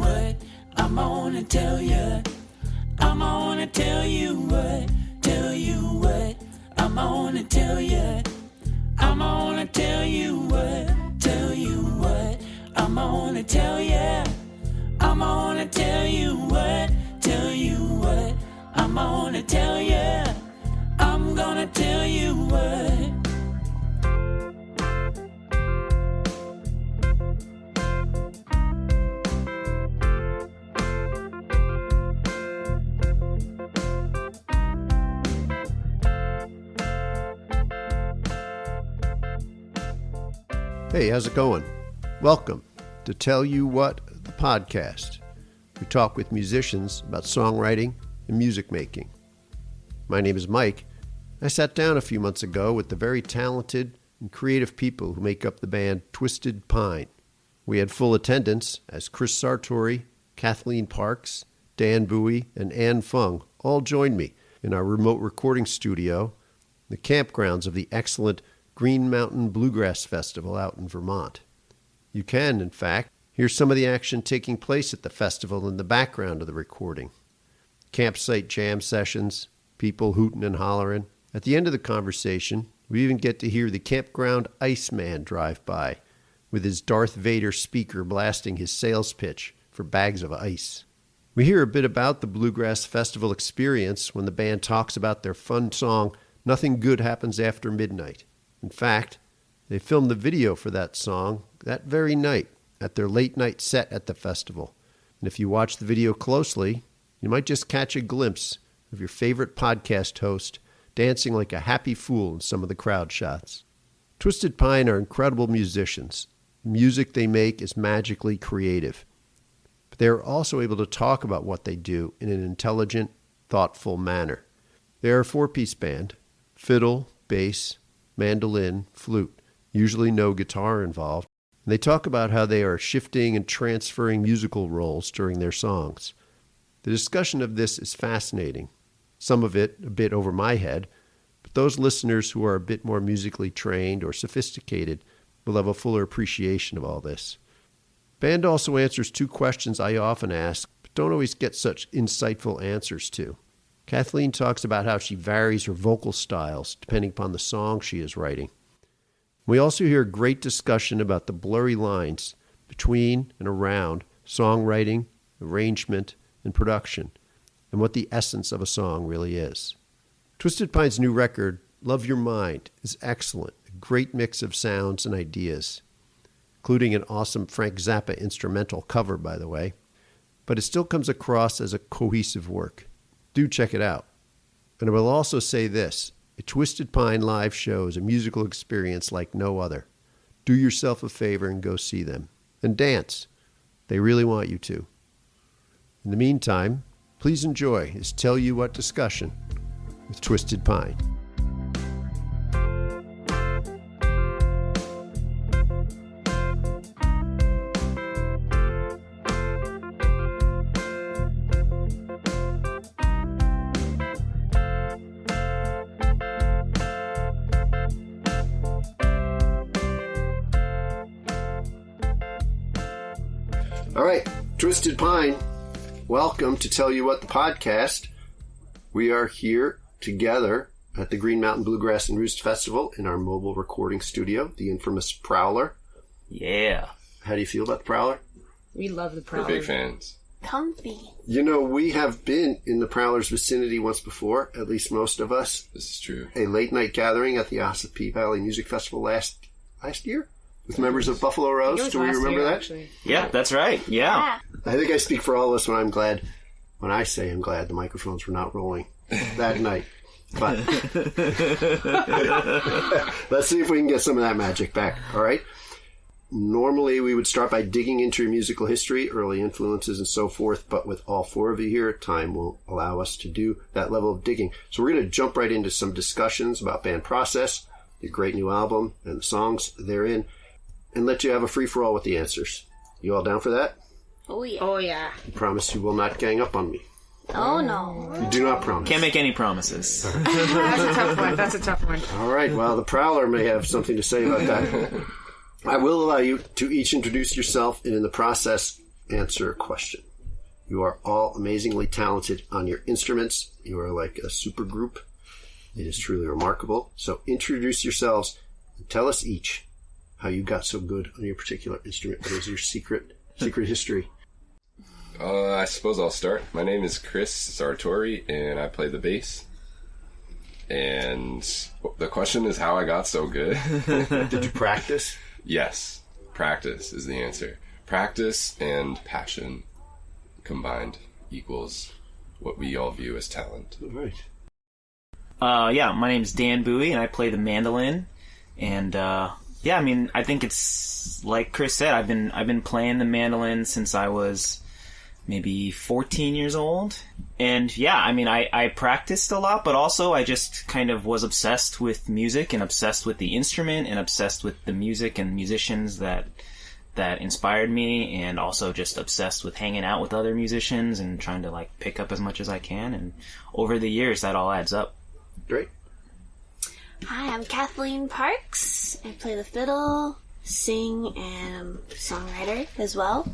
what I'm gonna tell you. I'm gonna tell you what I'm gonna tell you. I'm gonna tell you what I'm gonna tell you. I'm gonna tell you what I'm gonna tell you. I'm gonna tell you what. Hey, how's it going? Welcome to Tell You What, the podcast. We talk with musicians about songwriting and music making. My name is Mike. I sat down a few months ago with the very talented and creative people who make up the band Twisted Pine. We had full attendance as Chris Sartori, Kathleen Parks, Dan Bowie, and Ann Phung all joined me in our remote recording studio, the campgrounds of the excellent Green Mountain Bluegrass Festival out in Vermont. You can, in fact, hear some of the action taking place at the festival in the background of the recording. Campsite jam sessions, people hooting and hollering. At the end of the conversation, we even get to hear the campground Iceman drive by, with his Darth Vader speaker blasting his sales pitch for bags of ice. We hear a bit about the Bluegrass Festival experience when the band talks about their fun song, Nothing Good Happens After Midnight. In fact, they filmed the video for that song that very night at their late-night set at the festival. And if you watch the video closely, you might just catch a glimpse of your favorite podcast host dancing like a happy fool in some of the crowd shots. Twisted Pine are incredible musicians. The music they make is magically creative. But they are also able to talk about what they do in an intelligent, thoughtful manner. They are a four-piece band: fiddle, bass, mandolin, flute, usually no guitar involved. And they talk about how they are shifting and transferring musical roles during their songs. The discussion of this is fascinating, some of it a bit over my head, but those listeners who are a bit more musically trained or sophisticated will have a fuller appreciation of all this. Band also answers two questions I often ask, but don't always get such insightful answers to. Kathleen talks about how she varies her vocal styles depending upon the song she is writing. We also hear a great discussion about the blurry lines between and around songwriting, arrangement, and production, and what the essence of a song really is. Twisted Pine's new record, Love Your Mind, is excellent, a great mix of sounds and ideas, including an awesome Frank Zappa instrumental cover, by the way, but it still comes across as a cohesive work. Do check it out. And I will also say this: a Twisted Pine live show is a musical experience like no other. Do yourself a favor and go see them. And dance. They really want you to. In the meantime, please enjoy his Tell You What discussion with Twisted Pine. All right, Twisted Pine, welcome to Tell You What, the podcast. We are here together at the Green Mountain Bluegrass and Roost Festival in our mobile recording studio, the infamous Prowler. Yeah. How do you feel about the Prowler? We love the Prowler. We're big fans. Comfy. You know, we have been in the Prowler's vicinity once before, at least most of us. This is true. A late-night gathering at the Ossipee Valley Music Festival last year with members of Buffalo Rose. Do we remember that? Actually. Yeah, that's right. Yeah. I think I speak for all of us when I say I'm glad the microphones were not rolling that night. But let's see if we can get some of that magic back, all right? Normally, we would start by digging into your musical history, early influences, and so forth, but with all four of you here, time won't allow us to do that level of digging. So we're going to jump right into some discussions about band process, the great new album, and the songs therein, and let you have a free-for-all with the answers. You all down for that? Oh, yeah. Oh, yeah. I promise you will not gang up on me. Oh, no. You do not promise. Can't make any promises. That's a tough one. All right, well, the Prowler may have something to say about that. I will allow you to each introduce yourself, and in the process, answer a question. You are all amazingly talented on your instruments. You are like a super group. It is truly remarkable. So introduce yourselves and tell us each how you got so good on your particular instrument. What is your secret history? I suppose I'll start. My name is Chris Sartori, and I play the bass. And the question is how I got so good. Did you practice? Yes, practice is the answer. Practice and passion combined equals what we all view as talent. All right. Yeah, my name's Dan Bowie, and I play the mandolin. And I think it's like Chris said. I've been playing the mandolin since I was maybe 14 years old. And I practiced a lot, but also I just kind of was obsessed with music and obsessed with the instrument and obsessed with the music and musicians that inspired me, and also just obsessed with hanging out with other musicians and trying to like pick up as much as I can. And over the years, that all adds up. Great. Hi, I'm Kathleen Parks. I play the fiddle, sing, and I'm a songwriter as well.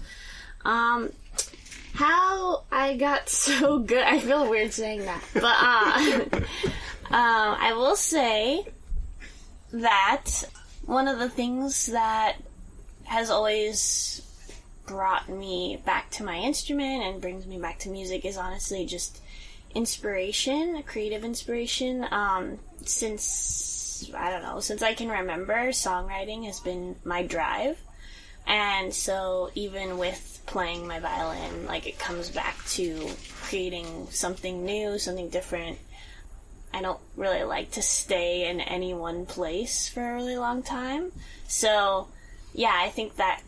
How I got so good, I feel weird saying that, but I will say that one of the things that has always brought me back to my instrument and brings me back to music is honestly just inspiration, creative inspiration. Since I can remember, songwriting has been my drive. And so even with playing my violin, like, it comes back to creating something new, something different. I don't really like to stay in any one place for a really long time. So, yeah, I think that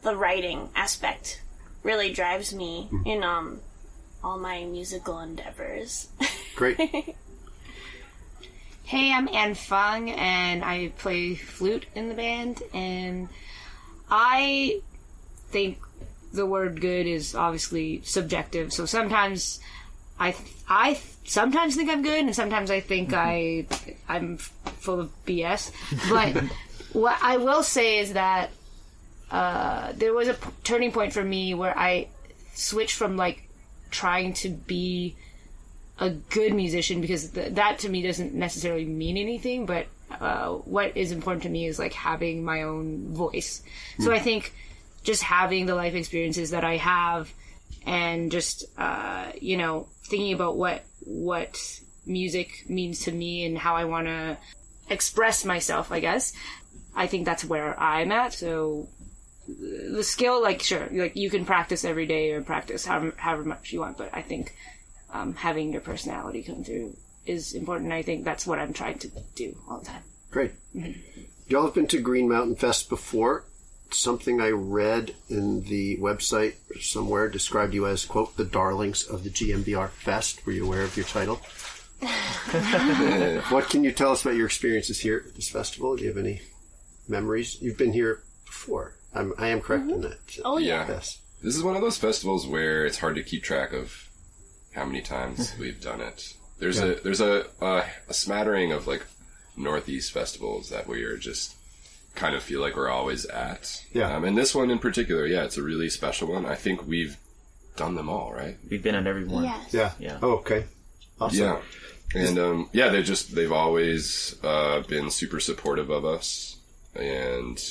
the writing aspect really drives me in all my musical endeavors. Great. Hey, I'm Anne Phung, and I play flute in the band, and I think the word good is obviously subjective. So sometimes I sometimes think I'm good, and sometimes I think I'm full of BS. But what I will say is that there was a turning point for me where I switched from like trying to be a good musician, because that to me doesn't necessarily mean anything, but what is important to me is like having my own voice. So I think just having the life experiences that I have, and just thinking about what music means to me and how I want to express myself, I guess, I think that's where I'm at. So the skill, like, sure, like, you can practice every day or practice however much you want, but I think having your personality come through is important. I think that's what I'm trying to do all the time. Great. Y'all have been to Green Mountain Fest before. Something I read in the website somewhere described you as, quote, the darlings of the GMBR Fest. Were you aware of your title? What can you tell us about your experiences here at this festival? Do you have any memories? You've been here before. I am correct in that. Oh, yeah. Yes. This is one of those festivals where it's hard to keep track of how many times we've done it. There's a smattering of like Northeast festivals that we are just kind of feel like we're always at. Yeah. And this one in particular, it's a really special one. I think we've done them all, right? We've been at every one. Yes. Yeah. Oh, okay. Awesome. Yeah. And they've always been super supportive of us, and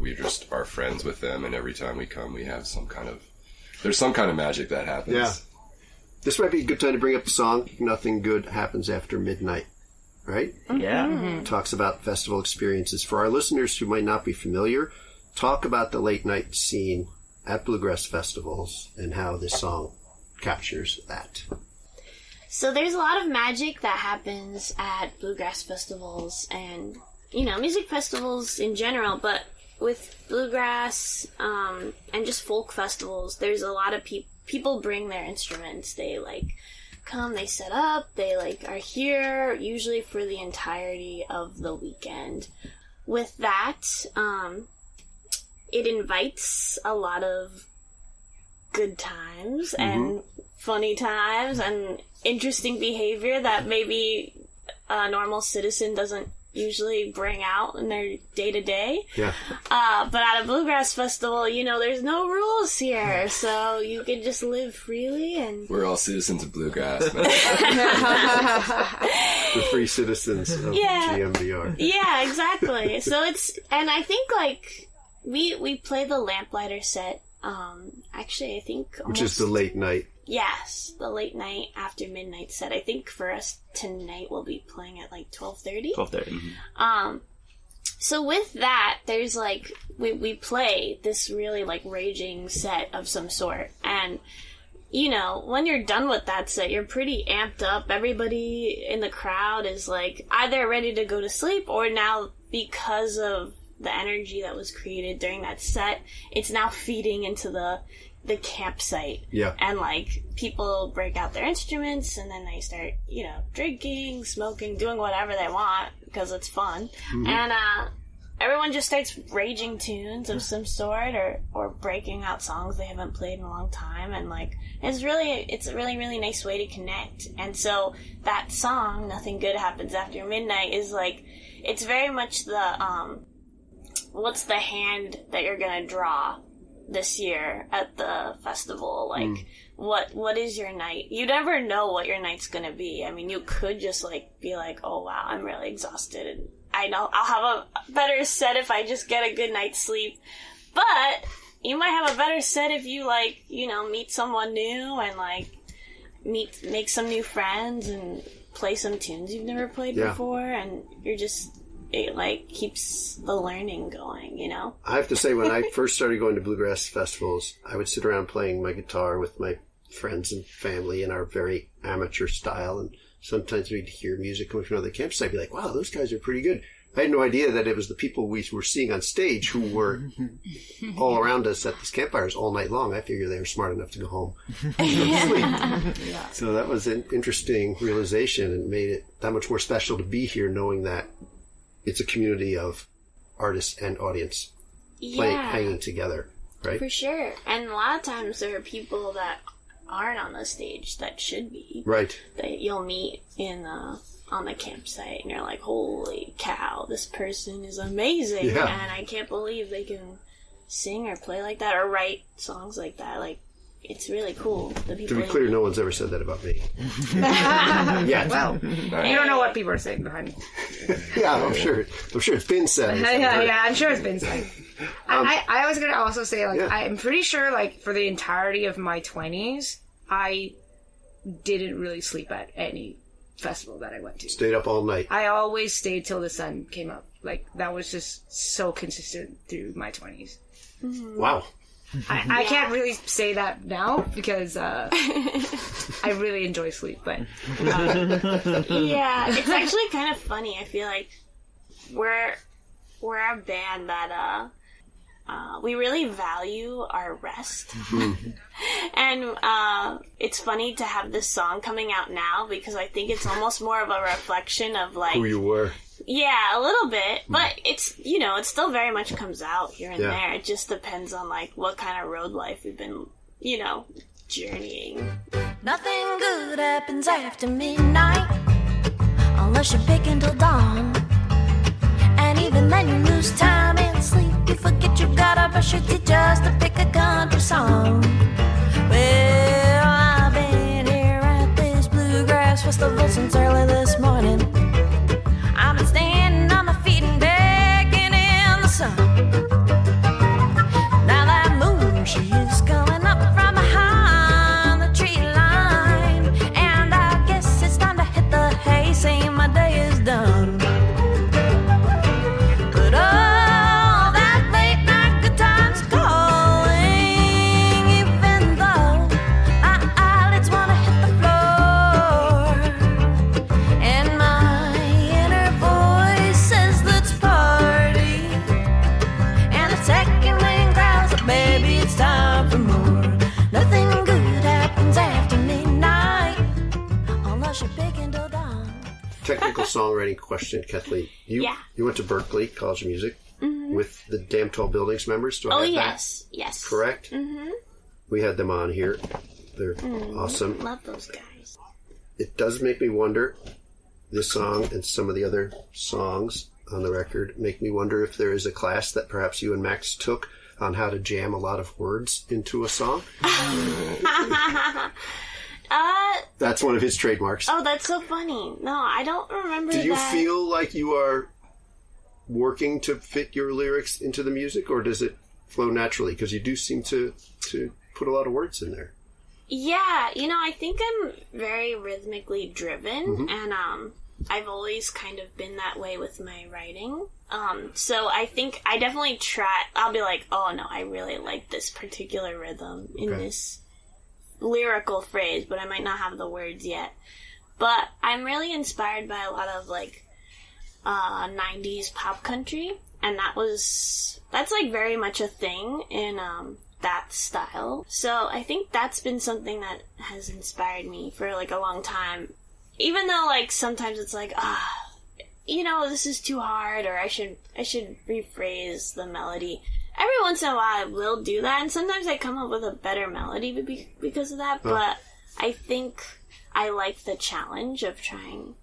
we just are friends with them, and every time we come we have there's some kind of magic that happens. Yeah. This might be a good time to bring up the song Nothing Good Happens After Midnight, right? Yeah. Mm-hmm. Talks about festival experiences. For our listeners who might not be familiar, talk about the late night scene at Bluegrass festivals and how this song captures that. So there's a lot of magic that happens at Bluegrass festivals and, music festivals in general, but with Bluegrass and just folk festivals, there's a lot of people bring their instruments. They come, they set up, they are here usually for the entirety of the weekend. With that, it invites a lot of good times and funny times and interesting behavior that maybe a normal citizen doesn't usually bring out in their day-to-day. Yeah. But at a Bluegrass festival, there's no rules here, so you can just live freely and... We're all citizens of Bluegrass, man. The free citizens of GMBR. Yeah, exactly. So and I think, like, we play the Lamplighter set, actually, I think... Which is the late night. Yes, the late night after midnight set. I think for us tonight we'll be playing at like 12:30. 12:30. So with that, there's like we play this really like raging set of some sort, and when you're done with that set, you're pretty amped up. Everybody in the crowd is like either ready to go to sleep, or now because of the energy that was created during that set, it's now feeding into the campsite. Yeah. And like people break out their instruments and then they start, drinking, smoking, doing whatever they want because it's fun. Mm-hmm. And everyone just starts raging tunes of some sort or breaking out songs they haven't played in a long time, and like it's a really, really nice way to connect. And so that song, Nothing Good Happens After Midnight, is like, it's very much the what's the hand that you're gonna draw this year at the festival. Like, what is your night? You never know what your night's gonna be. I mean, you could just like be like, oh wow, I'm really exhausted and I know I'll have a better set if I just get a good night's sleep. But you might have a better set if you like, meet someone new and like make some new friends and play some tunes you've never played before, and it like keeps the learning going, I have to say, when I first started going to bluegrass festivals, I would sit around playing my guitar with my friends and family in our very amateur style, and sometimes we'd hear music coming from other camps. I'd be like, wow, those guys are pretty good. I had no idea that it was the people we were seeing on stage who were all around us at these campfires all night long. I figured they were smart enough to go home and go to sleep. So that was an interesting realization, and made it that much more special to be here, knowing that it's a community of artists and audience hanging together, right? For sure. And a lot of times there are people that aren't on the stage that should be. Right. That you'll meet on the campsite, and you're like, holy cow, this person is amazing. Yeah. And I can't believe they can sing or play like that or write songs like that. Like, it's really cool. The people To be clear, no one's ever said that about me. Well, you don't know what people are saying behind me. Yeah, I'm sure it's been said. Yeah, I'm sure it's been said. I was going to also say, like, I'm pretty sure, like, for the entirety of my 20s, I didn't really sleep at any festival that I went to. Stayed up all night. I always stayed till the sun came up. Like, that was just so consistent through my 20s. Mm-hmm. Wow. I can't really say that now because I really enjoy sleep, but yeah, it's actually kind of funny. I feel like we're a band that we really value our rest. And it's funny to have this song coming out now because I think it's almost more of a reflection of like who you were. Yeah, a little bit, but it's, it still very much comes out here and there. It just depends on like what kind of road life we've been, journeying. Nothing good happens after midnight unless you're picking till dawn. And even then you lose time and sleep. You forget you gotta brush your teeth just to pick a country song. Well, I've been here at this Bluegrass festival since early this morning. I've been standing on my feet and begging in the sun. Now that moon, she is coming up from behind the tree line. And I guess it's time to hit the hay, saying my day is done. But all that late night good time's calling, even though my eyelids wanna hit the floor. And my inner voice says let's party. And the second wind growls, baby, it's time for more. Nothing good happens after midnight unless you're picking till dawn. Technical songwriting question, Kathleen. You went to Berkeley College of Music with the Damn Tall Buildings members. Do I have that? Yes. Correct? Mm-hmm. We had them on here. They're awesome. Love those guys. It does make me wonder, this song and some of the other songs on the record make me wonder if there is a class that perhaps you and Max took on how to jam a lot of words into a song. That's one of his trademarks. Oh, that's so funny. No, I don't remember Do you that. feel like you are working to fit your lyrics into the music, or does it flow naturally? Because you do seem to put a lot of words in there. Yeah, I think I'm very rhythmically driven, and I've always kind of been that way with my writing. So I think I definitely try. I'll be like, oh no, I really like this particular rhythm in this lyrical phrase, but I might not have the words yet. But I'm really inspired by a lot of 90s pop country, and that's like very much a thing in that style. So I think that's been something that has inspired me for a long time. Even though sometimes it's this is too hard, or I should rephrase the melody. Every once in a while I will do that, and sometimes I come up with a better melody because of that, but I think I like the challenge of trying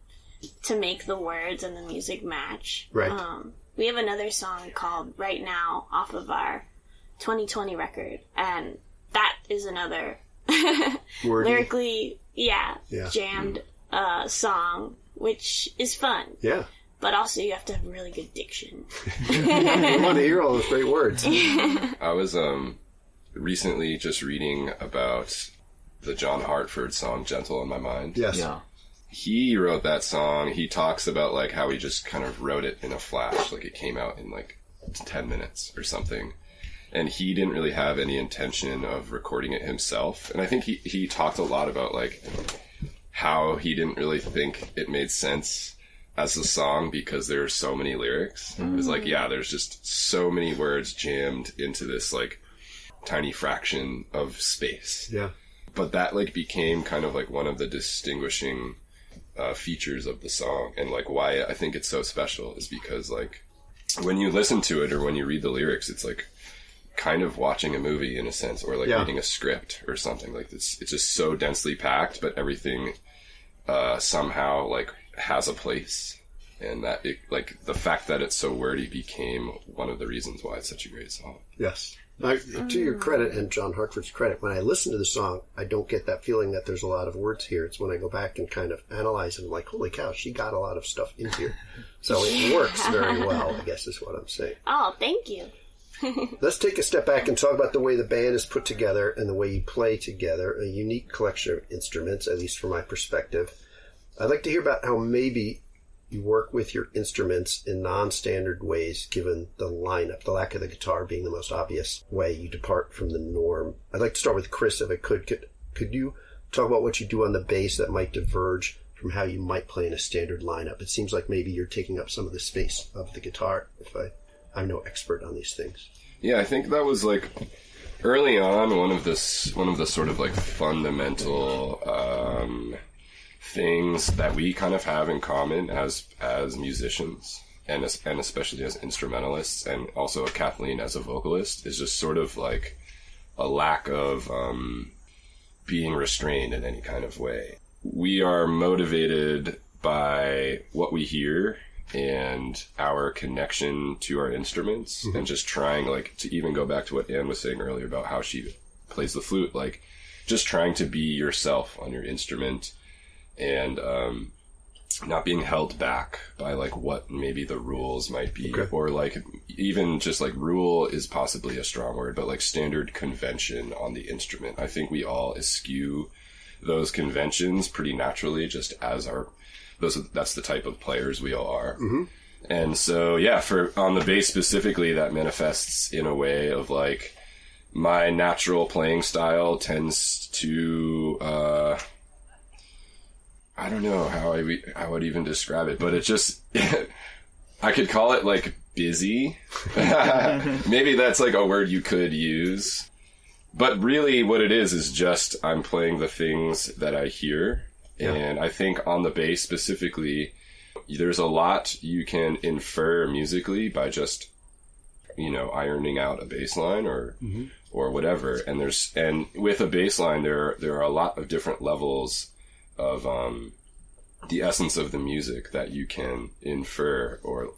to make the words and the music match. Right. We have another song called Right Now off of our 2020 record, and that is another lyrically, jammed song, which is fun. Yeah. But also you have to have really good diction. I want to hear all those great words. I was recently just reading about the John Hartford song Gentle in My Mind. Yes. Yeah. He wrote that song. He talks about how he just kind of wrote it in a flash, it came out in 10 minutes or something. And he didn't really have any intention of recording it himself. And I think he talked a lot about how he didn't really think it made sense as a song because there are so many lyrics. It was there's just so many words jammed into this tiny fraction of space. Yeah. But that became kind of one of the distinguishing features of the song, and why I think it's so special is because when you listen to it or when you read the lyrics, it's kind of watching a movie in a sense, or reading a script or something. It's just so densely packed, but everything somehow has a place, and that it, the fact that it's so wordy became one of the reasons why it's such a great song. Yes. Now, to your credit and John Hartford's credit, when I listen to the song, I don't get that feeling that there's a lot of words here. It's when I go back and kind of analyze it, I'm like, holy cow, she got a lot of stuff in here. So it works very well, I guess is what I'm saying. Oh, thank you. Let's take a step back and talk about the way the band is put together and the way you play together, a unique collection of instruments, at least from my perspective. I'd like to hear about how maybe you work with your instruments in non-standard ways, given the lineup, the lack of the guitar being the most obvious way you depart from the norm. I'd like to start with Chris, if I could. Could you talk about what you do on the bass that might diverge from how you might play in a standard lineup? It seems like maybe you're taking up some of the space of the guitar, I'm no expert on these things. Yeah, I think that was early on one of the sort of fundamental things that we kind of have in common as musicians, and especially as instrumentalists, and also Kathleen as a vocalist, is just sort of a lack of being restrained in any kind of way. We are motivated by what we hear and our connection to our instruments, and just trying to even go back to what Anne was saying earlier about how she plays the flute, just trying to be yourself on your instrument, and not being held back by what maybe the rules might be, or even just rule is possibly a strong word, but standard convention on the instrument. I think we all eschew those conventions pretty naturally, just as that's the type of players we all are. And so on the bass specifically, that manifests in a way of my natural playing style tends to I don't know how I would even describe it, but it just I could call it busy. Maybe that's a word you could use, but really what it is just I'm playing the things that I hear. And I think on the bass specifically, there's a lot you can infer musically by just, ironing out a bass line or whatever. And with a bass line, there are a lot of different levels of the essence of the music that you can infer or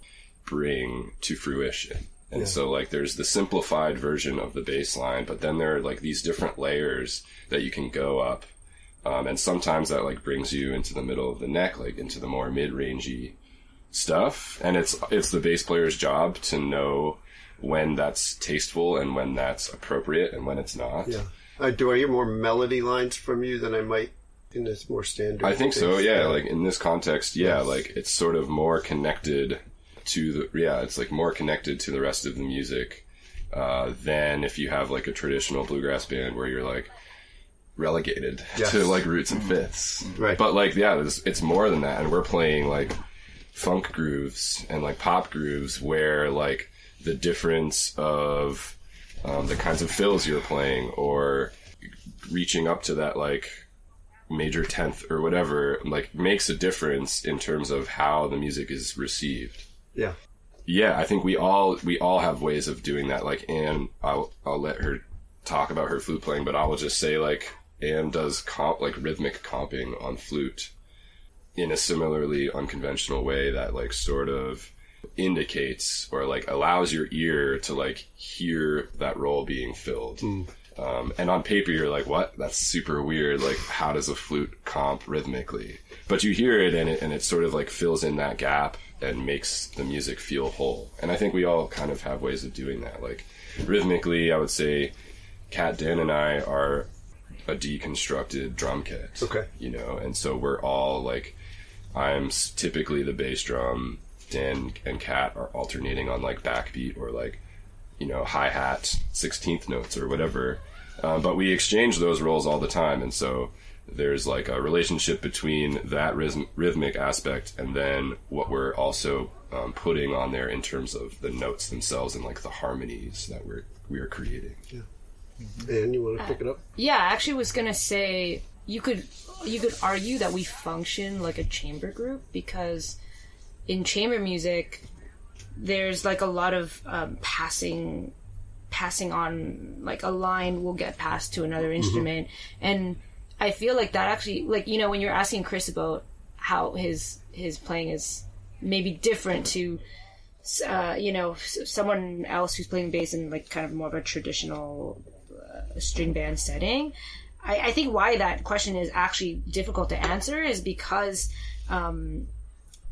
bring to fruition. And so like there's the simplified version of the bass line, but then there are like these different layers that you can go up. And sometimes that like brings you into the middle of the neck, like into the more mid-rangey stuff. And it's the bass player's job to know when that's tasteful and when that's appropriate and when it's not. Yeah. Do I hear more melody lines from you than I might in this more standard? I think so, yeah. Like in this context, like it's sort of more connected to it's like more connected to the rest of the music than if you have like a traditional bluegrass band where you're like relegated to like roots and fifths. Right. But like, it's more than that. And we're playing like funk grooves and like pop grooves where like the difference of the kinds of fills you're playing or reaching up to that like major 10th or whatever like makes a difference in terms of how the music is received. Yeah, I think we all have ways of doing that. Like Anne, I'll let her talk about her flute playing, but I will just say like Anne does like rhythmic comping on flute in a similarly unconventional way that like sort of indicates or like allows your ear to like hear that role being filled. And on paper you're like, what? That's super weird. Like, how does a flute comp rhythmically? But you hear it and it sort of like fills in that gap and makes the music feel whole. And I think we all kind of have ways of doing that. Like rhythmically, I would say Kat, Dan, and I are a deconstructed drum kit. Okay. You know, and so we're all like, I'm typically the bass drum. Dan and Kat are alternating on like backbeat or like, you know, hi-hat 16th notes or whatever. But we exchange those roles all the time. And so there's like a relationship between that rhythmic aspect and then what we're also putting on there in terms of the notes themselves and like the harmonies that we are creating. Yeah. And you want to pick it up? Yeah, I actually was gonna say you could argue that we function like a chamber group because in chamber music there's like a lot of passing on, like a line will get passed to another instrument, and I feel like that actually, like, you know, when you're asking Chris about how his playing is maybe different to you know, someone else who's playing bass in like kind of more of a traditional string band setting, I think why that question is actually difficult to answer is because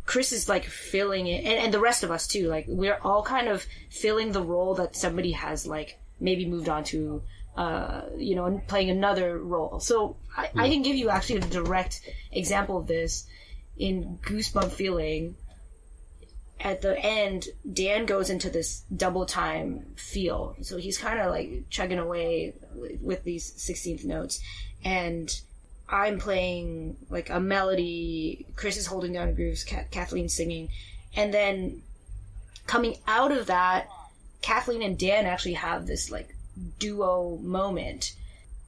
Chris is like filling it, and the rest of us too, like we're all kind of filling the role that somebody has like maybe moved on to, you know, and playing another role. So I can give you actually a direct example of this in Goosebump Feeling. At the end, Dan goes into this double time feel. So he's kind of like chugging away with these 16th notes. And I'm playing like a melody. Chris is holding down grooves. Kathleen singing. And then coming out of that, Kathleen and Dan actually have this like duo moment.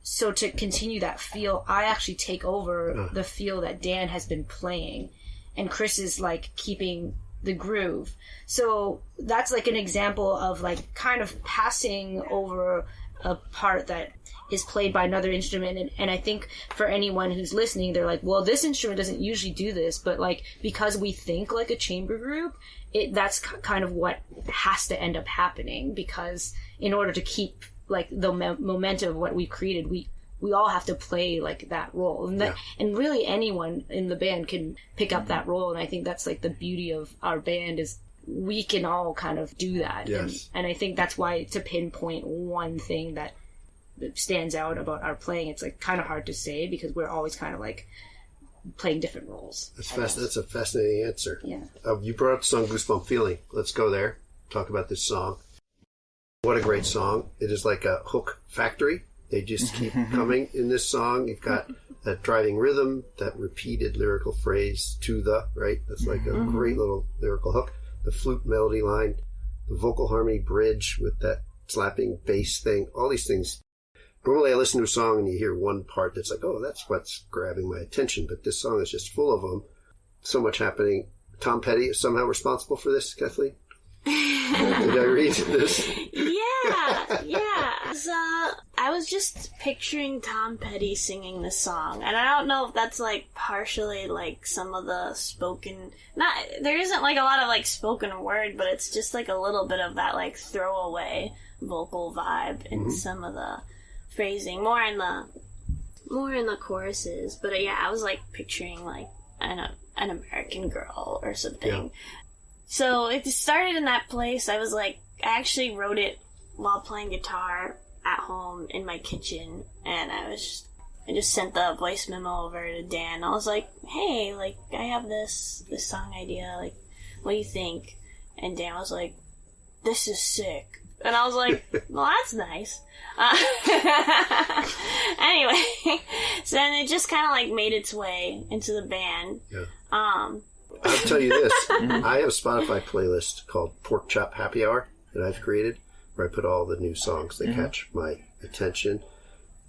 So to continue that feel, I actually take over the feel that Dan has been playing. And Chris is like keeping the groove. So that's like an example of like kind of passing over a part that is played by another instrument. And I think for anyone who's listening, they're like, well, this instrument doesn't usually do this, but like because we think like a chamber group, that's kind of what has to end up happening, because in order to keep like the momentum of what we've created, we all have to play like that role, and and really anyone in the band can pick up that role. And I think that's like the beauty of our band is we can all kind of do that. Yes. And I think that's why to pinpoint one thing that stands out about our playing, it's like kind of hard to say because we're always kind of like playing different roles. That's a fascinating answer. Yeah. You brought up the song Goosebump Feeling. Let's go there. Talk about this song. What a great song. It is like a hook factory. They just keep coming in this song. You've got that driving rhythm, that repeated lyrical phrase, to the, right? That's like a great little lyrical hook. The flute melody line, the vocal harmony bridge with that slapping bass thing, all these things. Normally I listen to a song and you hear one part that's like, oh, that's what's grabbing my attention. But this song is just full of them. So much happening. Tom Petty is somehow responsible for this, Kathleen? Did I read this? Yeah. I was just picturing Tom Petty singing this song, and I don't know if that's like partially like some of the spoken. There isn't like a lot of like spoken word, but it's just like a little bit of that like throwaway vocal vibe in some of the phrasing, more in the choruses. But yeah, I was like picturing like an American Girl or something. Yeah. So it started in that place. I actually wrote it while playing guitar at home in my kitchen, and I just sent the voice memo over to Dan. I was like, hey, like, I have this song idea, like, what do you think? And Dan was like, this is sick. And I was like, well, that's nice. Anyway, so then it just kind of like made its way into the band. Yeah. I'll tell you this. I have a Spotify playlist called Pork Chop Happy Hour that I've created, where I put all the new songs that catch my attention.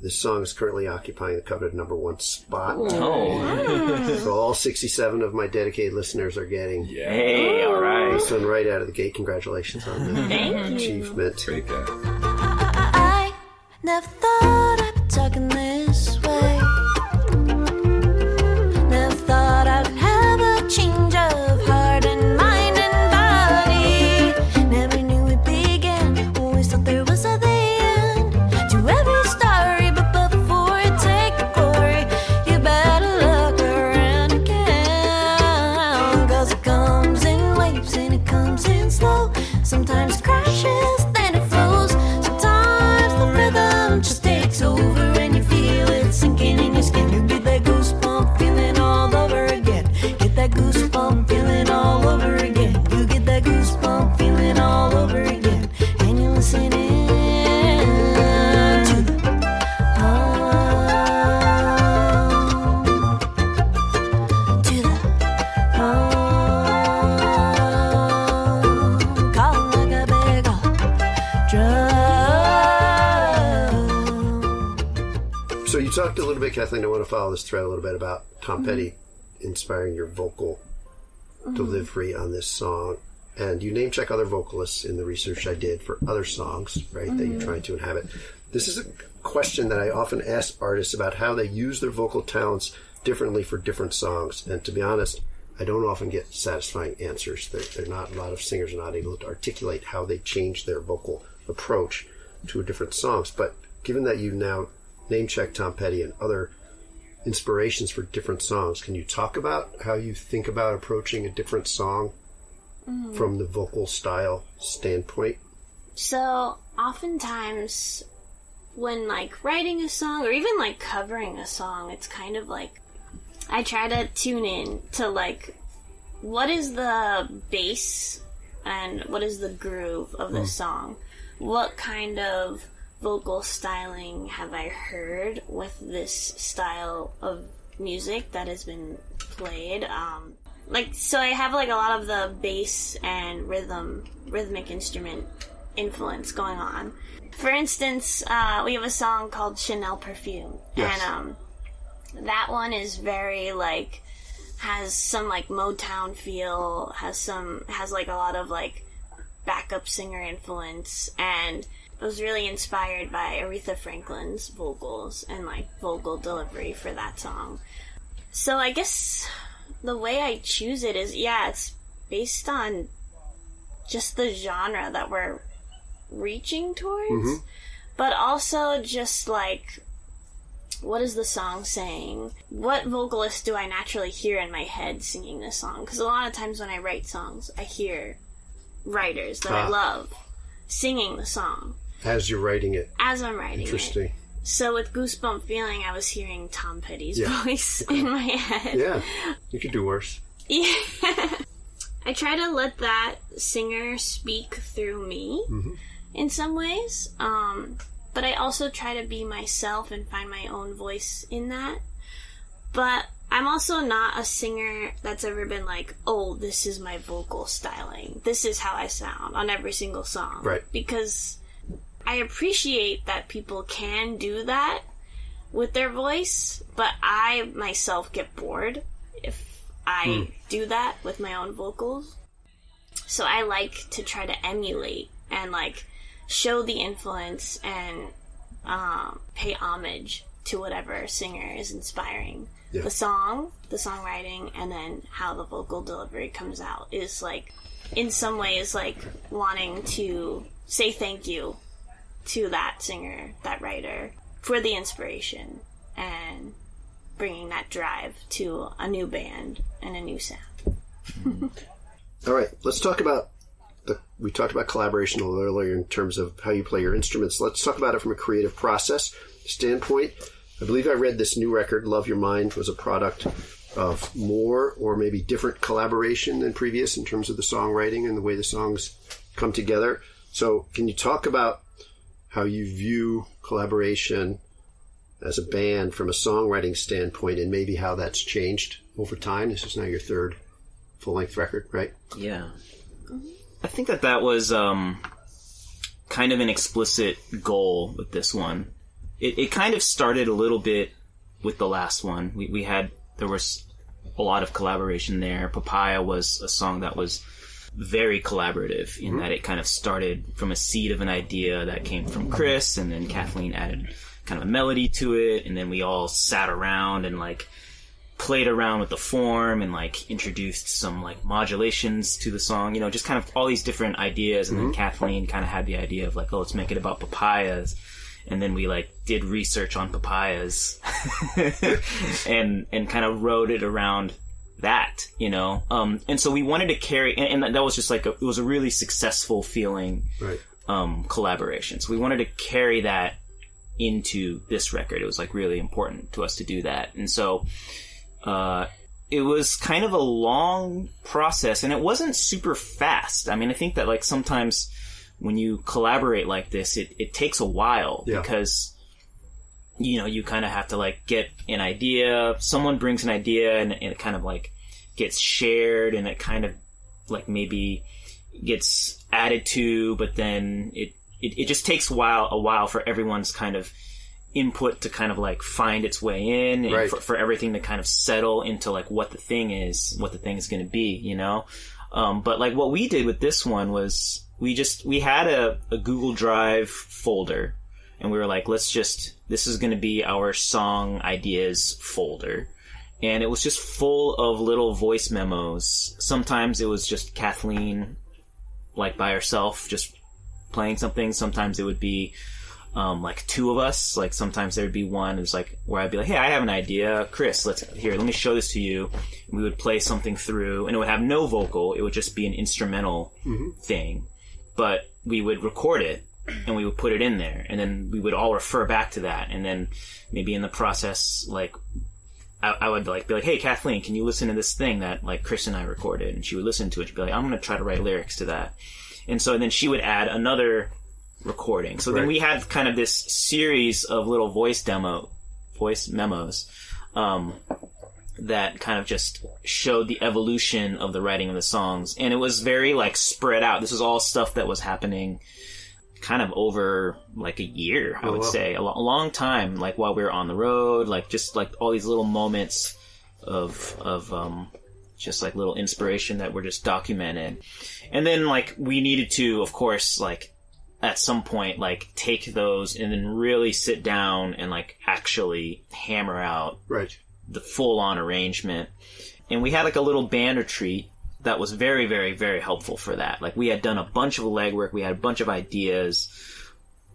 This song is currently occupying the coveted #1 spot. Oh. So all 67 of my dedicated listeners are getting. Yeah. Hey, all right. This one right out of the gate. Congratulations on the achievement. Great guy. I never thought I'd be talking this way. Never thought I'd have a change of heart and mind and body. Never knew it began. Always thought there was a the end to every story, but before it take glory, you better look around again. 'Cause it comes in waves and it comes in slow. Sometimes crashes, then it flows. Sometimes the rhythm just takes over and you feel it sinking in your skin. You get that goosebump feeling all over again. Get that goosebump feeling all over again. You get that goosebump feeling all over again. And you're listening to the calling like a big drum. So you talked a little bit, Kathleen, I want to follow this thread a little bit about Tom Petty inspiring your vocal delivery on this song. And you name check other vocalists in the research I did for other songs, right, that you're trying to inhabit. This is a question that I often ask artists about how they use their vocal talents differently for different songs. And to be honest, I don't often get satisfying answers. A lot of singers are not able to articulate how they change their vocal approach to different songs. But given that you now name check Tom Petty and other inspirations for different songs, can you talk about how you think about approaching a different song from the vocal style standpoint? So oftentimes when like writing a song or even like covering a song, it's kind of like I try to tune in to like what is the bass and what is the groove of the song. What kind of vocal styling have I heard with this style of music that has been played? So I have like a lot of the bass and rhythmic instrument influence going on. For instance, we have a song called Chanel Perfume. Yes. And that one is very like, has some like Motown feel, has like a lot of like backup singer influence, and I was really inspired by Aretha Franklin's vocals and like vocal delivery for that song. So I guess the way I choose it is, it's based on just the genre that we're reaching towards, but also just like, what is the song saying? What vocalist do I naturally hear in my head singing this song? Because a lot of times when I write songs, I hear writers that I love singing the song. As you're writing it. As I'm writing Interesting. It. So with Goosebump Feeling, I was hearing Tom Petty's voice in my head. Yeah, you could do worse. Yeah. I try to let that singer speak through me in some ways. But I also try to be myself and find my own voice in that. But I'm also not a singer that's ever been like, oh, this is my vocal styling. This is how I sound on every single song. Right. Because I appreciate that people can do that with their voice, but I myself get bored if I do that with my own vocals. So I like to try to emulate and like show the influence and pay homage to whatever singer is inspiring. Yeah. The song, the songwriting, and then how the vocal delivery comes out is like, in some ways, like wanting to say thank you to that singer, that writer, for the inspiration and bringing that drive to a new band and a new sound. All right, let's talk about we talked about collaboration a little earlier in terms of how you play your instruments. Let's talk about it from a creative process standpoint. I believe I read this new record, Love Your Mind, was a product of more or maybe different collaboration than previous in terms of the songwriting and the way the songs come together. So can you talk about how you view collaboration as a band from a songwriting standpoint and maybe how that's changed over time? This is now your third full-length record, right? Yeah. I think that was kind of an explicit goal with this one. It kind of started a little bit with the last one. There was a lot of collaboration there. Papaya was a song that was very collaborative in that it kind of started from a seed of an idea that came from Chris, and then Kathleen added kind of a melody to it, and then we all sat around and like played around with the form and like introduced some like modulations to the song, you know, just kind of all these different ideas. And then Kathleen kind of had the idea of like, oh, let's make it about papayas. And then we like did research on papayas and kind of wrote it around that, you know? And so we wanted to carry, and that was just like, it was a really successful feeling, collaboration. So we wanted to carry that into this record. It was like really important to us to do that. And so, it was kind of a long process, and it wasn't super fast. I mean, I think that like sometimes when you collaborate like this, it takes a while because, you know, you kind of have to like get an idea. Someone brings an idea and it kind of like gets shared, and it kind of like maybe gets added to, but then it just takes a while for everyone's kind of input to kind of like find its way in, and for everything to kind of settle into like what the thing is going to be, you know? But like what we did with this one was we had a Google Drive folder, and we were like, this is going to be our song ideas folder. And it was just full of little voice memos. Sometimes it was just Kathleen, like by herself, just playing something. Sometimes it would be like two of us. Like sometimes there would be one. It was like where I'd be like, "Hey, I have an idea, Chris. let me show this to you." And we would play something through, and it would have no vocal. It would just be an instrumental thing. But we would record it, and we would put it in there, and then we would all refer back to that. And then maybe in the process, like I would like be like, "Hey, Kathleen, can you listen to this thing that like Chris and I recorded?" And she would listen to it. She'd be like, "I'm going to try to write lyrics to that." And so then she would add another recording. So then we had kind of this series of little voice memos that kind of just showed the evolution of the writing of the songs. And it was very like spread out. This was all stuff that was happening kind of over like a year, I would say. A long time, like while we were on the road, like just like all these little moments of just like little inspiration that were just documented. And then like we needed to, of course, like at some point, like take those and then really sit down and like actually hammer out the full-on arrangement. And we had like a little band retreat that was very, very, very helpful for that. Like we had done a bunch of legwork, we had a bunch of ideas,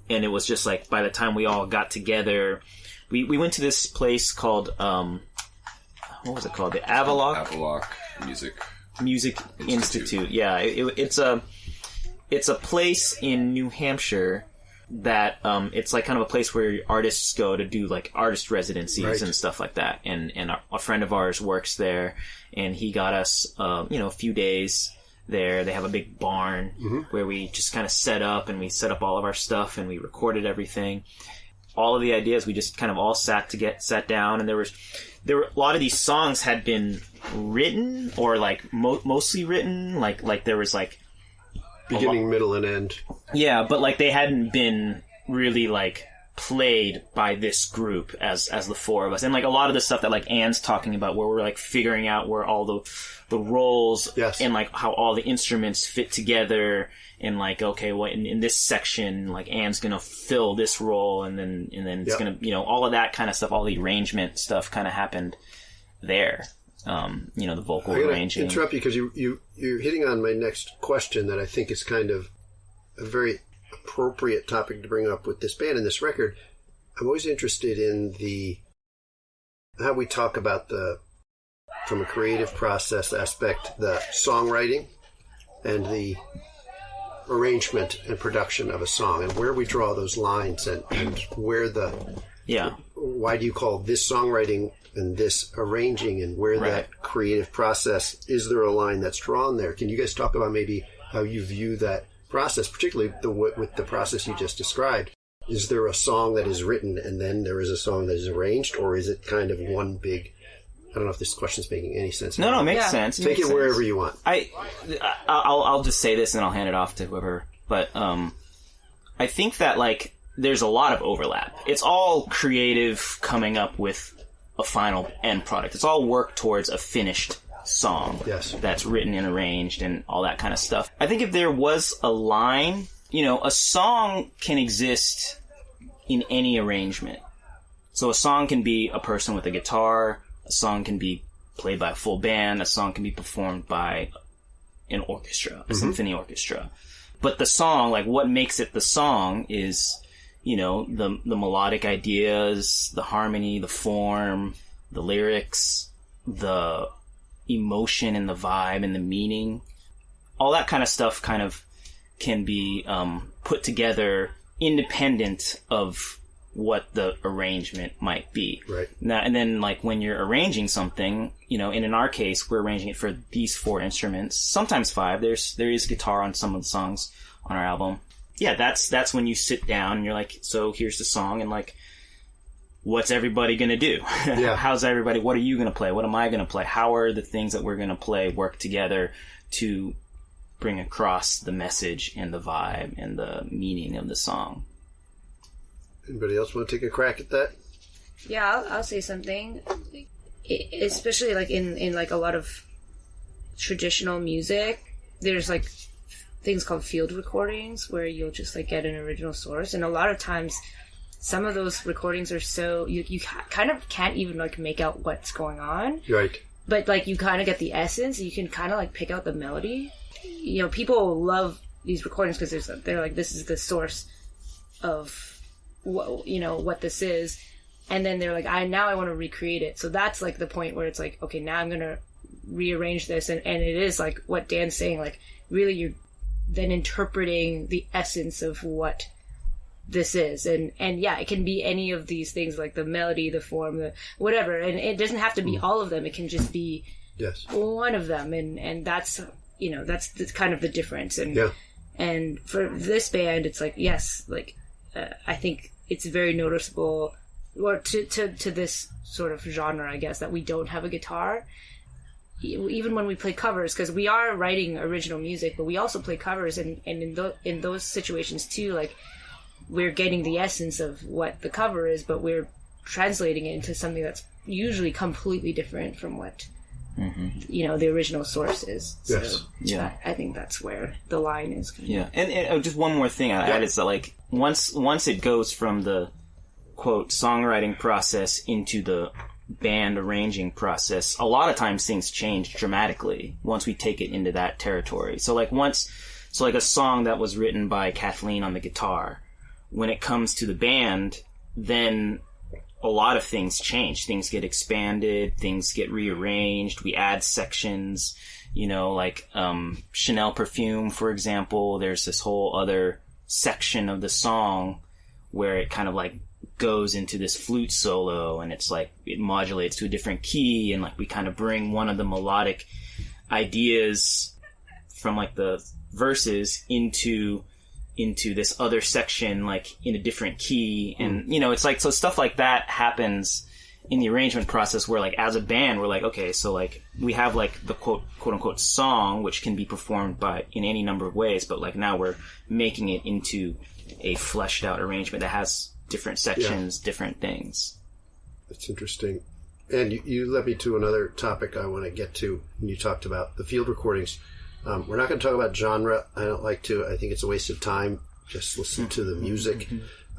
and it was just like by the time we all got together, we went to this place called what was it called? The Avaloq Music Institute. Yeah, it's a place in New Hampshire that it's like kind of a place where artists go to do like artist residencies and stuff like that. And a friend of ours works there, and he got us a few days there. They have a big barn where we just kind of set up, and we set up all of our stuff, and we recorded everything. All of the ideas, we just kind of all sat down, and there were a lot of these songs had been written or like mostly written, like there was like beginning, middle, and end. Yeah, but like they hadn't been really like played by this group as the four of us. And like a lot of the stuff that like Anne's talking about, where we're like figuring out where all the roles and like how all the instruments fit together, and like, okay, well, in this section, like Anne's gonna fill this role, and then it's gonna, you know, all of that kind of stuff, all the arrangement stuff kind of happened there. You know, the vocal arranging. Interrupt you because you're hitting on my next question that I think is kind of a very appropriate topic to bring up with this band and this record. I'm always interested in how we talk about from a creative process aspect, the songwriting and the arrangement and production of a song, and where we draw those lines, and where why do you call this songwriting and this arranging, and where that creative process, is there a line that's drawn there? Can you guys talk about maybe how you view that process, particularly with the process you just described? Is there a song that is written and then there is a song that is arranged, or is it kind of one big... I don't know if this question's making any sense. No, it makes sense. Take it wherever you want. I'll just say this and I'll hand it off to whoever. But I think that like there's a lot of overlap. It's all creative coming up with a final end product. It's all work towards a finished song that's written and arranged and all that kind of stuff. I think if there was a line, you know, a song can exist in any arrangement. So a song can be a person with a guitar. A song can be played by a full band. A song can be performed by an orchestra, a symphony orchestra. But the song, like what makes it the song is, you know, the melodic ideas, the harmony, the form, the lyrics, the emotion and the vibe and the meaning. All that kind of stuff kind of can be put together independent of what the arrangement might be. Right. Now, and then like when you're arranging something, you know, and in our case, we're arranging it for these 4 instruments, sometimes 5. There is guitar on some of the songs on our album. Yeah, that's when you sit down and you're like, so here's the song, and like, what's everybody gonna do? How's everybody, what are you gonna play? What am I gonna play? How are the things that we're gonna play work together to bring across the message and the vibe and the meaning of the song? Anybody else want to take a crack at that? Yeah, I'll say something. Especially like in like a lot of traditional music, there's like things called field recordings where you'll just like get an original source, and a lot of times some of those recordings are so you kind of can't even like make out what's going on. Right. But like you kind of get the essence. You can kind of like pick out the melody. You know, people love these recordings because they're like, this is the source of what, you know, what this is, and then they're like, I want to recreate it. So that's like the point where it's like, okay, now I'm gonna rearrange this, and it is like what Dan's saying, like really you're then interpreting the essence of what this is, and yeah, it can be any of these things, like the melody, the form, the whatever, and it doesn't have to be all of them. It can just be one of them, and that's, you know, that's kind of the difference. And for this band, it's like, yes, like I think it's very noticeable, or to this sort of genre, I guess, that we don't have a guitar. Even when we play covers, because we are writing original music, but we also play covers, and in those situations too, like we're getting the essence of what the cover is, but we're translating it into something that's usually completely different from what you know the original source is. Yes. So I think that's where the line is. And just one more thing I add is that like once it goes from the quote songwriting process into the band arranging process, a lot of times things change dramatically once we take it into that territory. So like a song that was written by Kathleen on the guitar, when it comes to the band, then a lot of things change. Things get expanded, things get rearranged, we add sections, you know, like Chanel Perfume, for example. There's this whole other section of the song where it kind of like goes into this flute solo, and it's like it modulates to a different key, and like we kind of bring one of the melodic ideas from like the verses into this other section, like in a different key. And you know, it's like, so stuff like that happens in the arrangement process where like as a band we're like, okay, so like we have like the quote unquote song, which can be performed by in any number of ways, but like now we're making it into a fleshed out arrangement that has different sections, different things. That's interesting. And you led me to another topic I want to get to when you talked about the field recordings. We're not going to talk about genre. I don't like to. I think it's a waste of time. Just listen to the music.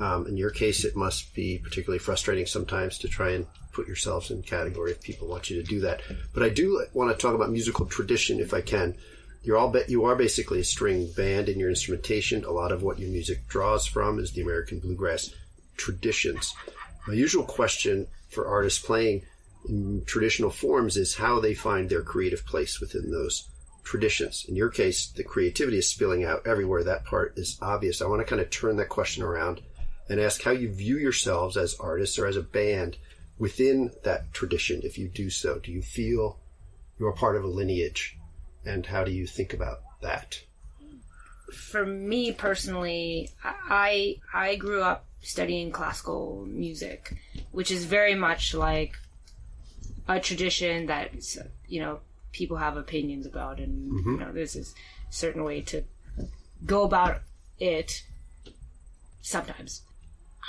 In your case, it must be particularly frustrating sometimes to try and put yourselves in category if people want you to do that. But I do want to talk about musical tradition if I can. You are basically a string band in your instrumentation. A lot of what your music draws from is the American bluegrass traditions. My usual question for artists playing in traditional forms is how they find their creative place within those traditions. In your case, the creativity is spilling out everywhere. That part is obvious. I want to kind of turn that question around and ask how you view yourselves as artists or as a band within that tradition. If you do so, do you feel you're part of a lineage? And how do you think about that? For me personally, I grew up studying classical music, which is very much like a tradition that, you know, people have opinions about, and you know, there's this certain way to go about it sometimes.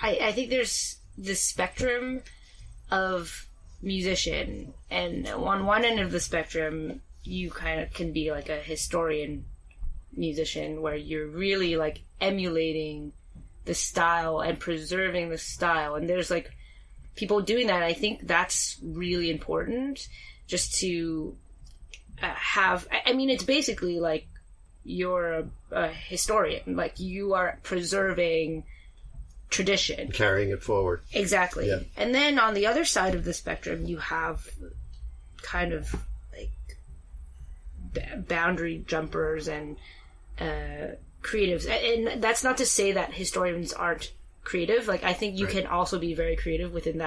I think there's this spectrum of musician, and on one end of the spectrum you kind of can be like a historian musician where you're really like emulating the style and preserving the style, and there's like people doing that. I think that's really important, just to have, I mean, it's basically like you're a historian, like you are preserving tradition, carrying it forward. Exactly. Yeah. And then on the other side of the spectrum you have kind of like boundary jumpers and creatives, and that's not to say that historians aren't creative. Like I think you can also be very creative within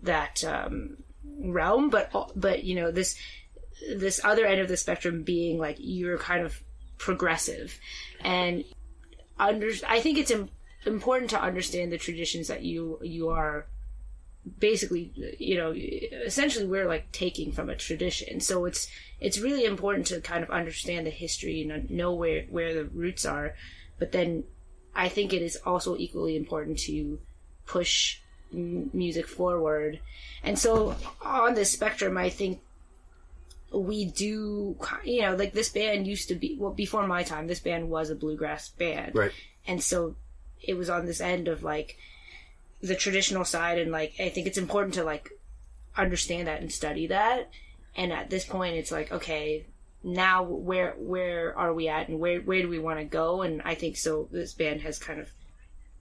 that realm, but you know, this other end of the spectrum being like you're kind of progressive, and I think it's important to understand the traditions that you are basically, you know, essentially we're like taking from a tradition. So it's really important to kind of understand the history and know where the roots are. But then I think it is also equally important to push music forward. And so on this spectrum, I think we do, you know, like this band used to be, well, before my time, this band was a bluegrass band. Right. And so it was on this end of like the traditional side, and like I think it's important to like understand that and study that. And at this point it's like, okay, now where are we at, and where do we want to go? And I think so this band has kind of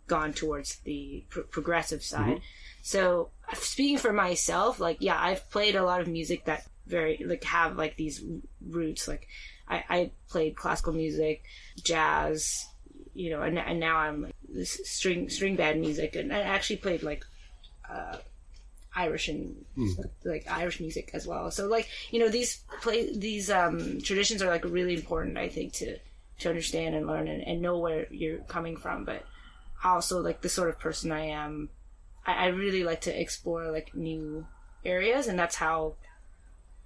gone towards the progressive side. So speaking for myself, like, yeah, I've played a lot of music that very like have like these roots. Like I played classical music, jazz, you know, and now I'm like this string band music, and I actually played like Irish and like Irish music as well. So like, you know, these traditions are like really important, I think, to understand and learn and know where you're coming from. But also like the sort of person I am, I really like to explore like new areas, and that's how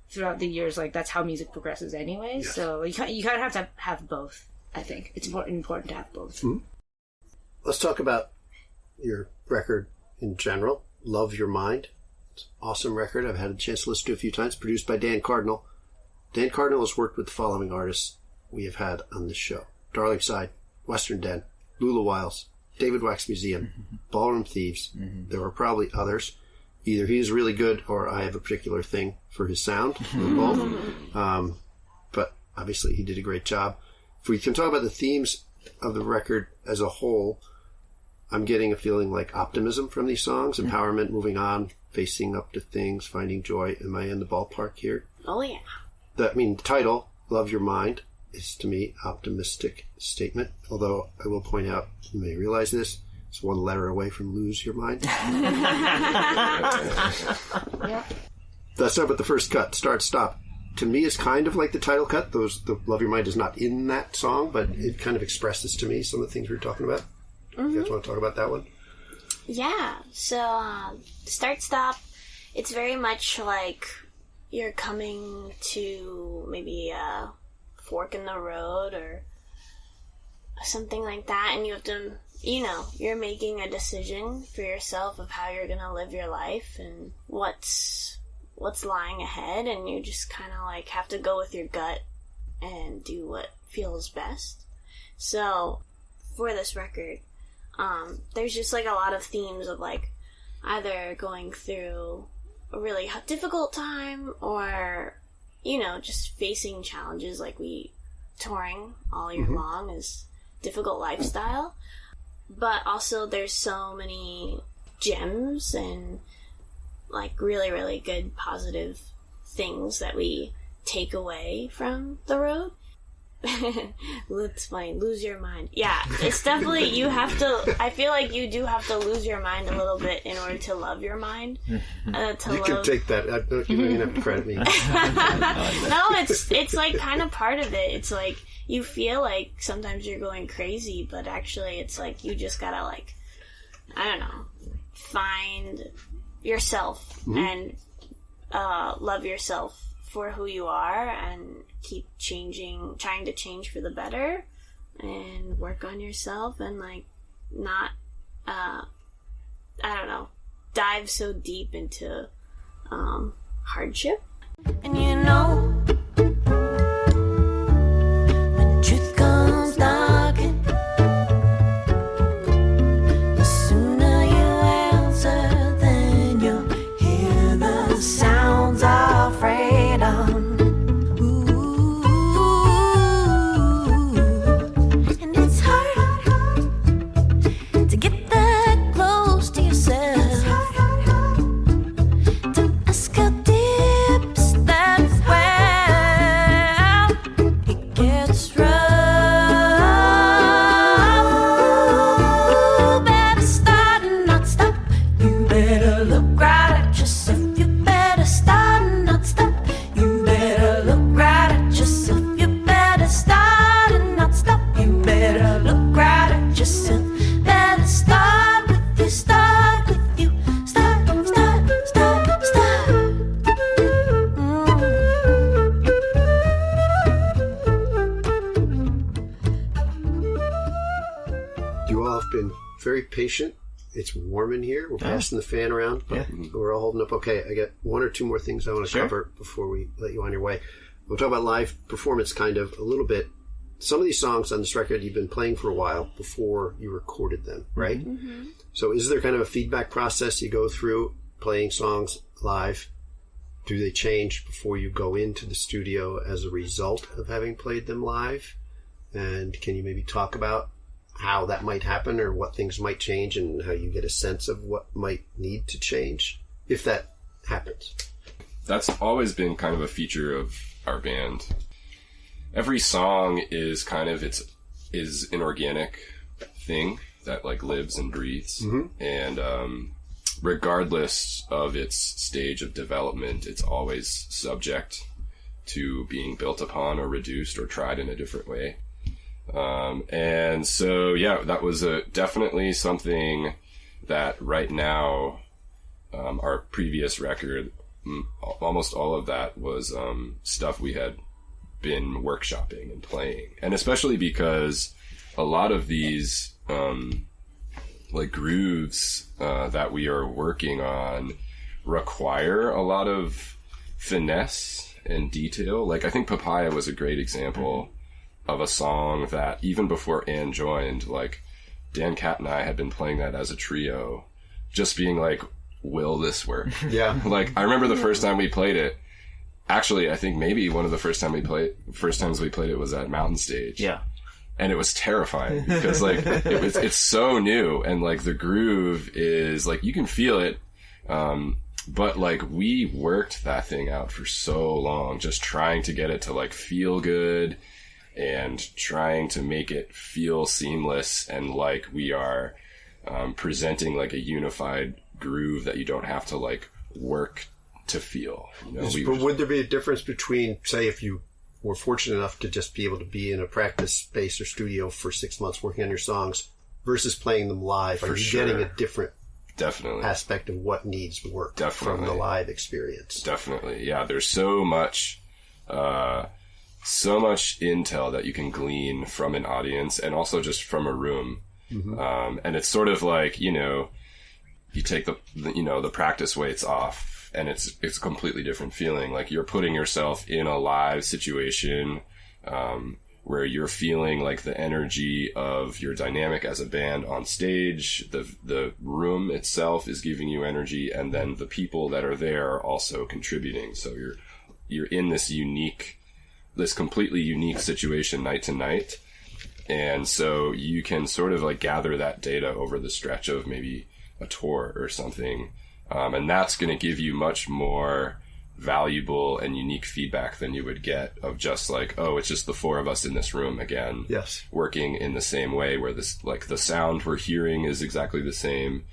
throughout the years, like that's how music progresses anyway. Yes. So you kind of have to have both. I think it's important to have both. Let's talk about your record in general. Love Your Mind. It's an awesome record. I've had a chance to listen to it a few times. Produced by Dan Cardinal. Dan Cardinal has worked with the following artists we have had on this show: Darling Side, Western Den, Lula Wiles, David Wax Museum, Ballroom Thieves. There were probably others. Either he's really good or I have a particular thing for his sound, or both. But obviously he did a great job. If we can talk about the themes of the record as a whole, I'm getting a feeling like optimism from these songs, empowerment, moving on, facing up to things, finding joy. Am I in the ballpark here? Oh, yeah. The title, Love Your Mind, is to me optimistic statement, although I will point out, you may realize this, it's one letter away from Lose Your Mind. Let's start with the first cut, Start Stop. To me, it's kind of like the title cut. The Love Your Mind is not in that song, but it kind of expresses to me some of the things we were talking about. You guys want to talk about that one? Yeah. So, Start Stop, it's very much like you're coming to maybe a fork in the road or something like that, and you have to you know, you're making a decision for yourself of how you're gonna live your life and what's lying ahead, and you just kind of like have to go with your gut and do what feels best. So for this record, there's just like a lot of themes of like either going through a really difficult time or, you know, just facing challenges. Like touring all year long is difficult lifestyle, but also there's so many gems and like really, really good positive things that we take away from the road. Let's find lose your mind. Yeah, it's definitely, you have to, I feel like you do have to lose your mind a little bit in order to love your mind. Can take that. You're going to have to credit me. No, it's like kind of part of it. It's like you feel like sometimes you're going crazy, but actually it's like you just gotta like, I don't know, find yourself and love yourself for who you are and keep trying to change for the better and work on yourself and like not, I don't know, dive so deep into hardship. And you know, when truth comes knocking, the sooner you answer, then you'll hear the sounds of freedom. Ooh, and it's hard to get that close to yourself. To ask how deep is that well? It gets rough. You better start and not stop. You better look right at yourself. You better start and not stop. You better look right at yourself. You better start and not stop. You better look right at yourself. Better start with you. Start with you. Start. You all have been very patient. It's warm in here. We're passing the fan around, but we're all holding up okay. I got one or two more things I want to cover before we let you on your way. We'll talk about live performance kind of a little bit. Some of these songs on this record you've been playing for a while before you recorded them, right? So is there kind of a feedback process you go through playing songs live? Do they change before you go into the studio as a result of having played them live? And can you maybe talk about how that might happen or what things might change and how you get a sense of what might need to change if that happens? That's always been kind of a feature of our band. Every song is kind of is an organic thing that like lives and breathes. And regardless of its stage of development, it's always subject to being built upon or reduced or tried in a different way. And so, yeah, that was definitely something that right now, our previous record, almost all of that was stuff we had been workshopping and playing. And especially because a lot of these like grooves that we are working on require a lot of finesse and detail. Like I think Papaya was a great example of a song that even before Ann joined, like Dan Cat and I had been playing that as a trio, just being like, will this work? Yeah. Like I remember the first time we played it. Actually, I think maybe one of the first times we played it was at Mountain Stage. Yeah. And it was terrifying because like it's so new and like the groove is like you can feel it. But like we worked that thing out for so long, just trying to get it to like feel good and trying to make it feel seamless and like we are presenting like a unified groove that you don't have to like work to feel. You know, but would there be a difference between, say, if you were fortunate enough to just be able to be in a practice space or studio for 6 months working on your songs versus playing them live? Are you getting a different aspect of what needs work from the live experience? Definitely. Yeah, there's so much intel that you can glean from an audience and also just from a room And it's sort of like, you know, you take the practice weights off, and it's a completely different feeling. Like you're putting yourself in a live situation, where you're feeling like the energy of your dynamic as a band on stage. The room itself is giving you energy, and then the people that are there are also contributing. So you're in this completely unique situation night to night. And so you can sort of like gather that data over the stretch of maybe a tour or something. And that's going to give you much more valuable and unique feedback than you would get of just like, oh, it's just the four of us in this room again, Yes. working in the same way, where this, like, the sound we're hearing is exactly the same,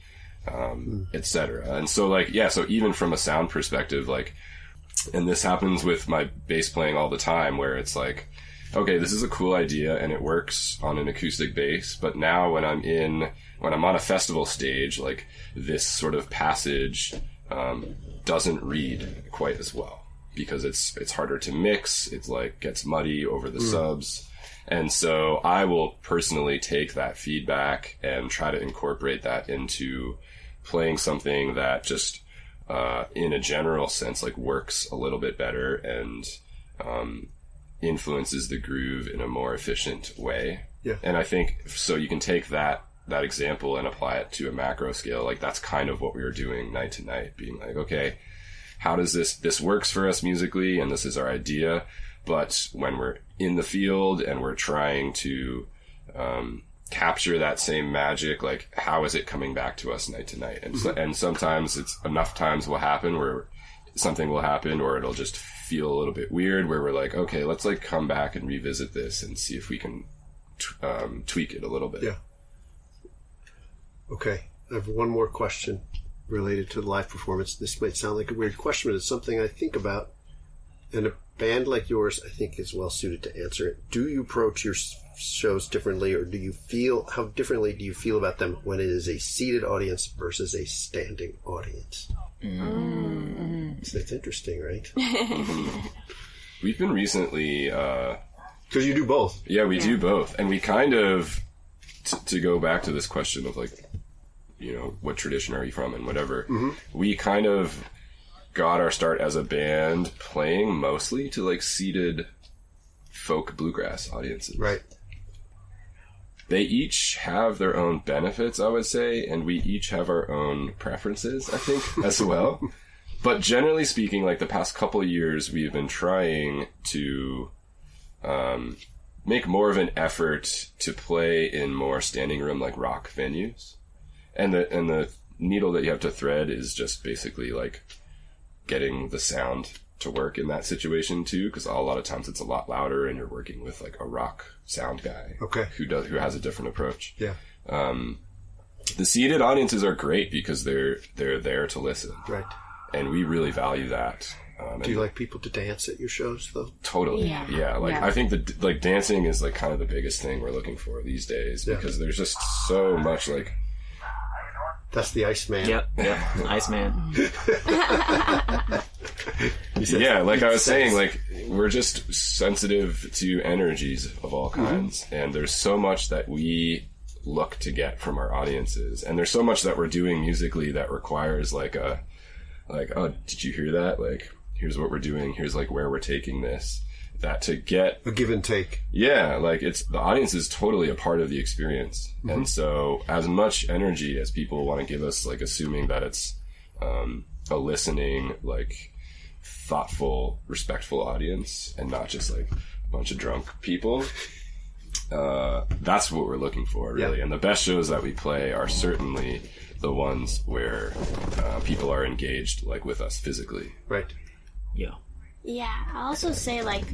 etc. And so like, yeah, so even from a sound perspective, like, and this happens with my bass playing all the time, where it's like, okay, this is a cool idea and it works on an acoustic bass, but now when I'm on a festival stage, like, this sort of passage doesn't read quite as well, because it's harder to mix. It's like gets muddy over the subs. And so I will personally take that feedback and try to incorporate that into playing something that just, in a general sense, like works a little bit better and influences the groove in a more efficient way. Yeah. And I think, so you can take that example and apply it to a macro scale. Like, that's kind of what we were doing night to night, being like, okay, how does this works for us musically, and this is our idea, but when we're in the field and we're trying to capture that same magic, like, how is it coming back to us night to night? And and sometimes it's enough times will happen where something will happen, or it'll just feel a little bit weird, where we're like, okay, let's like come back and revisit this and see if we can tweak it a little bit. Yeah. Okay, I have one more question related to the live performance. This might sound like a weird question, but it's something I think about. And a band like yours, I think, is well suited to answer it. Do you approach your shows differently, or how differently do you feel about them when it is a seated audience versus a standing audience? So it's interesting, right? We've been recently... Because you do both. Yeah, we do both. And we kind of... to go back to this question of like, you know, what tradition are you from and whatever, we kind of got our start as a band playing mostly to like seated folk bluegrass audiences. Right. They each have their own benefits, I would say, and we each have our own preferences, I think, as well. But generally speaking, like the past couple of years, we've been trying to make more of an effort to play in more standing room, like rock venues. And the needle that you have to thread is just basically like getting the sound to work in that situation too, because a lot of times it's a lot louder and you're working with like a rock sound guy, okay, who has a different approach. Yeah. The seated audiences are great because they're there to listen, right? And we really value that. Do you like people to dance at your shows, though? Totally. Yeah. Like, I think that, like, dancing is, like, kind of the biggest thing we're looking for these days, because there's just so much, like... That's the Iceman. Yep, Iceman. Yeah, like I was saying, like, we're just sensitive to energies of all kinds, and there's so much that we look to get from our audiences, and there's so much that we're doing musically that requires, like, oh, did you hear that? Like, here's what we're doing, here's like where we're taking this, that to get a give and take. Yeah, like the audience is totally a part of the experience. And so as much energy as people want to give us, like assuming that it's a listening, like thoughtful, respectful audience and not just like a bunch of drunk people, that's what we're looking for, really. And the best shows that we play are certainly the ones where people are engaged, like, with us physically. Right. Yeah. Yeah, I also say, like,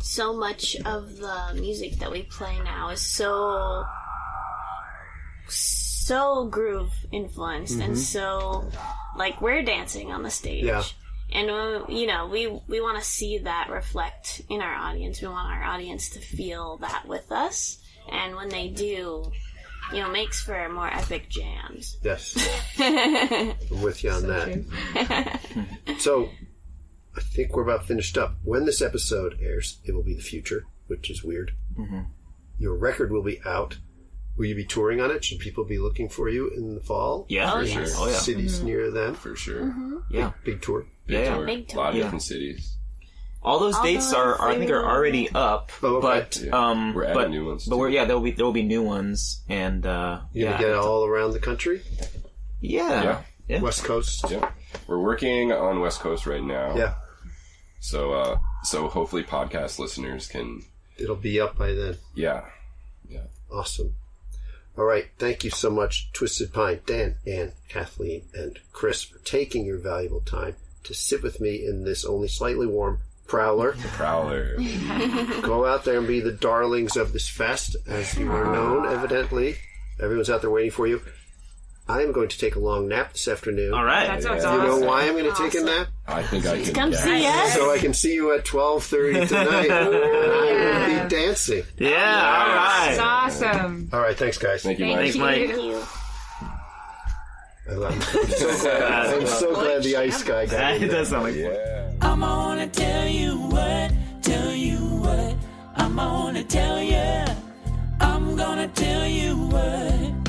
so much of the music that we play now is so groove influenced, and so, like, we're dancing on the stage. Yeah. And, you know, we want to see that reflect in our audience. We want our audience to feel that with us, and when they do... you know, makes for more epic jams. Yes. I'm with you on that. So, I think we're about finished up. When this episode airs, it will be the future, which is weird. Your record will be out. Will you be touring on it? Should people be looking for you in the fall? Yeah, For sure. Oh yeah, Cities near them? For sure. yeah. Big tour. Big Yeah. tour. Big tour. A lot of Yeah. different cities. All those dates are I think are already up, Oh, okay. but Yeah. We're adding but new ones, but too. there will be new ones, and You gonna get all around the country? yeah. West Coast? Yep. We're working on West Coast right now. Yeah. So hopefully podcast listeners can. It'll be up by then. Yeah. Awesome. All right. Thank you so much, Twisted Pine, Dan, Ann, Kathleen, and Chris, for taking your valuable time to sit with me in this only slightly warm Prowler. Prowler. Go out there and be the darlings of this fest, as you are known, evidently. Everyone's out there waiting for you. I am going to take a long nap this afternoon. All right. That sounds Yeah. You awesome. know why I'm going to take a nap? I think I can. Come see us. So I can see you at 12:30 tonight. I will be dancing. Yeah. All right. That's awesome. All right. Thanks, guys. Thank you, Thanks, Mike. Mike. Thank you. I'm so glad the ice guy got in It there. does sound like fun. Yeah. I'm gonna tell you what, I'm gonna tell you, I'm gonna tell you what.